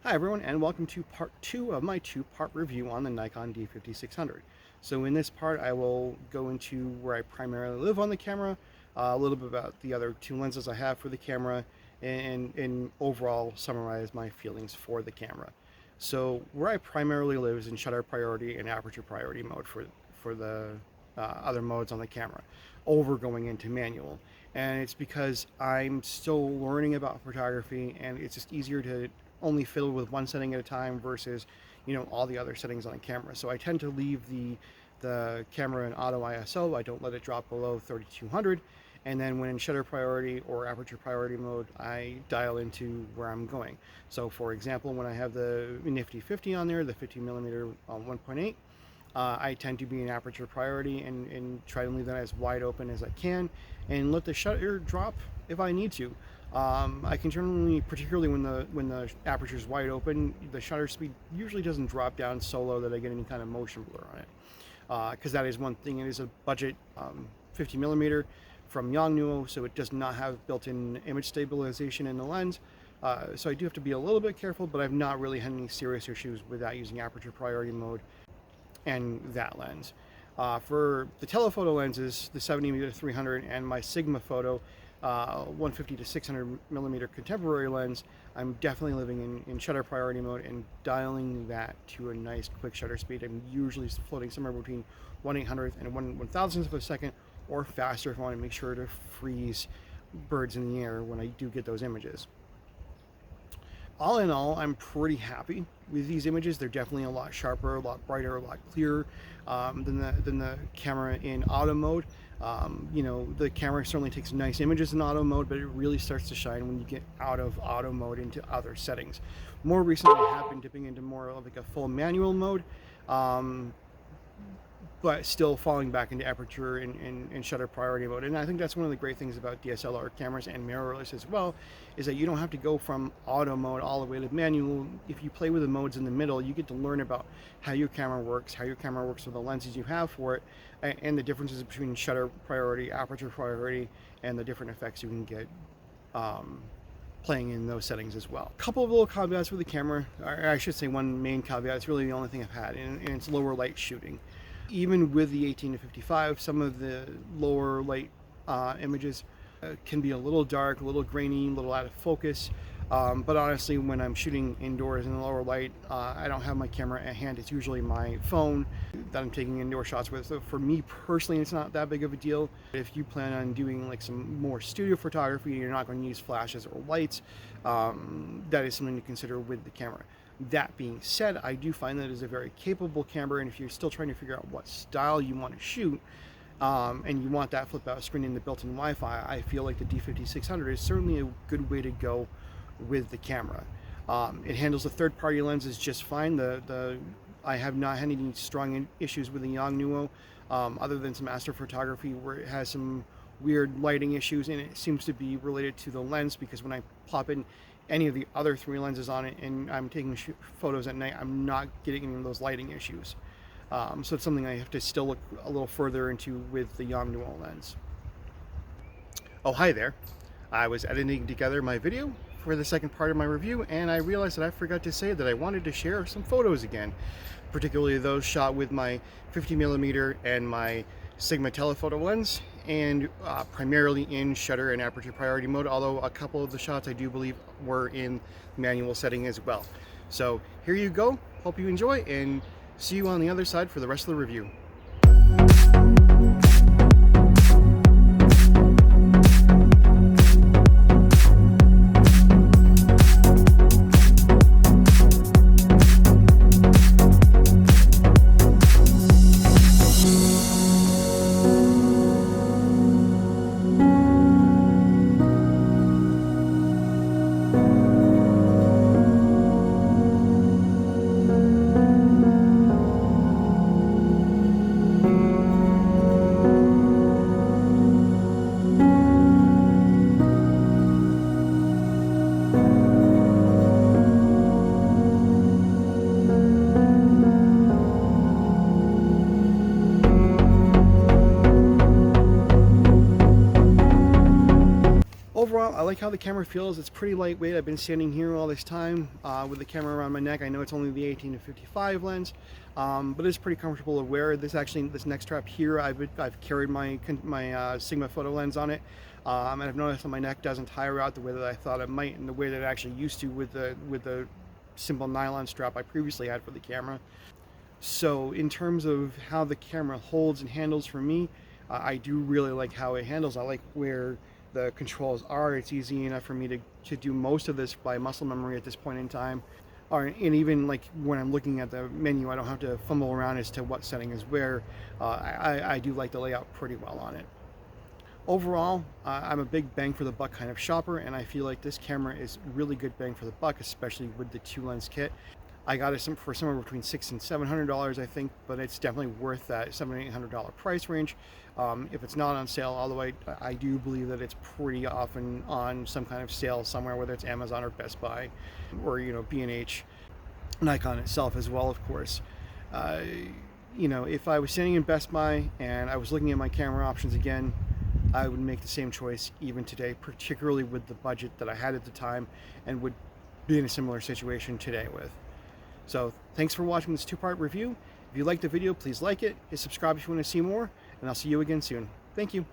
Hi everyone, and welcome to part 2 of my two-part review on the Nikon D5600. So in this part I will go into where I primarily live on the camera, a little bit about the other two lenses I have for the camera, and overall summarize my feelings for the camera. So where I primarily live is in shutter priority and aperture priority mode for the other modes on the camera, over going into manual. And it's because I'm still learning about photography, and it's just easier to only fiddle with one setting at a time versus all the other settings on the camera. So I tend to leave the camera in auto ISO. I don't let it drop below 3200, and then when in shutter priority or aperture priority mode, I dial into where I'm going. So for example, when I have the Nifty 50 on there, the 50mm 1.8, I tend to be in aperture priority and try to leave that as wide open as I can and let the shutter drop if I need to. I can generally, particularly when the aperture is wide open, the shutter speed usually doesn't drop down so low that I get any kind of motion blur on it. Because that is one thing. It is a budget 50mm from Yongnuo, so it does not have built-in image stabilization in the lens. So I do have to be a little bit careful, but I've not really had any serious issues with that using aperture priority mode and that lens. For the telephoto lenses, the 70-300 and my Sigma photo 150 to 600 millimeter contemporary lens, I'm definitely living in shutter priority mode and dialing that to a nice quick shutter speed. I'm usually floating somewhere between 1/800th and 1/1000th of a second, or faster if I want to make sure to freeze birds in the air when I do get those images. All in all, I'm pretty happy with these images. They're definitely a lot sharper, a lot brighter, a lot clearer than the camera in auto mode. The camera certainly takes nice images in auto mode, but it really starts to shine when you get out of auto mode into other settings. More recently, I have been dipping into more of like a full manual mode, but still falling back into aperture and shutter priority mode. And I think that's one of the great things about DSLR cameras and mirrorless as well, is that you don't have to go from auto mode all the way to manual. If you play with the modes in the middle, you get to learn about how your camera works with the lenses you have for it, and the differences between shutter priority, aperture priority, and the different effects you can get playing in those settings as well. A couple of little caveats with the camera, or I should say one main caveat. It's really the only thing I've had, and it's lower light shooting. Even with the 18-55, some of the lower light images can be a little dark, a little grainy, a little out of focus. But honestly, when I'm shooting indoors in the lower light, I don't have my camera at hand. It's usually my phone that I'm taking indoor shots with. So for me personally, it's not that big of a deal. If you plan on doing like some more studio photography, you're not going to use flashes or lights, that is something to consider with the camera. That being said, I do find that it is a very capable camera, and if you're still trying to figure out what style you want to shoot, and you want that flip out screen in the built-in Wi-Fi, I feel like the D5600 is certainly a good way to go with the camera. It handles the third-party lenses just fine. I have not had any strong issues with the Yongnuo, other than some astrophotography where it has some weird lighting issues, and it seems to be related to the lens, because when I pop in any of the other three lenses on it and I'm taking photos at night, I'm not getting any of those lighting issues. So it's something I have to still look a little further into with the Yongnuo lens. Oh, hi there. I was editing together my video for the second part of my review, and I realized that I forgot to say that I wanted to share some photos again, particularly those shot with my 50mm and my Sigma telephoto lens, and primarily in shutter and aperture priority mode, although a couple of the shots I do believe were in manual setting as well. So here you go. Hope you enjoy, and see you on the other side for the rest of the review. overall, I like how the camera feels. It's pretty lightweight. I've been standing here all this time with the camera around my neck. I know it's only the 18-55 lens, but it's pretty comfortable to wear. This neck strap here, I've carried my Sigma photo lens on it, and I've noticed that my neck doesn't tire out the way that I thought it might, and the way that it actually used to with the simple nylon strap I previously had for the camera. So in terms of how the camera holds and handles for me, I do really like how it handles. I like where the controls are. It's easy enough for me to do most of this by muscle memory at this point in time. And even like when I'm looking at the menu, I don't have to fumble around as to what setting is where. I do like the layout pretty well on it. Overall, I'm a big bang for the buck kind of shopper, and I feel like this camera is really good bang for the buck, especially with the 2-lens kit. I got it for somewhere between $600 and $700, I think, but it's definitely worth that $700 to $800 price range. If it's not on sale, although I do believe that it's pretty often on some kind of sale somewhere, whether it's Amazon or Best Buy, or B&H, Nikon itself as well, of course. If I was standing in Best Buy and I was looking at my camera options again, I would make the same choice even today, particularly with the budget that I had at the time, and would be in a similar situation today with. So thanks for watching this 2-part review. If you liked the video, please like it, hit subscribe if you want to see more, and I'll see you again soon. Thank you.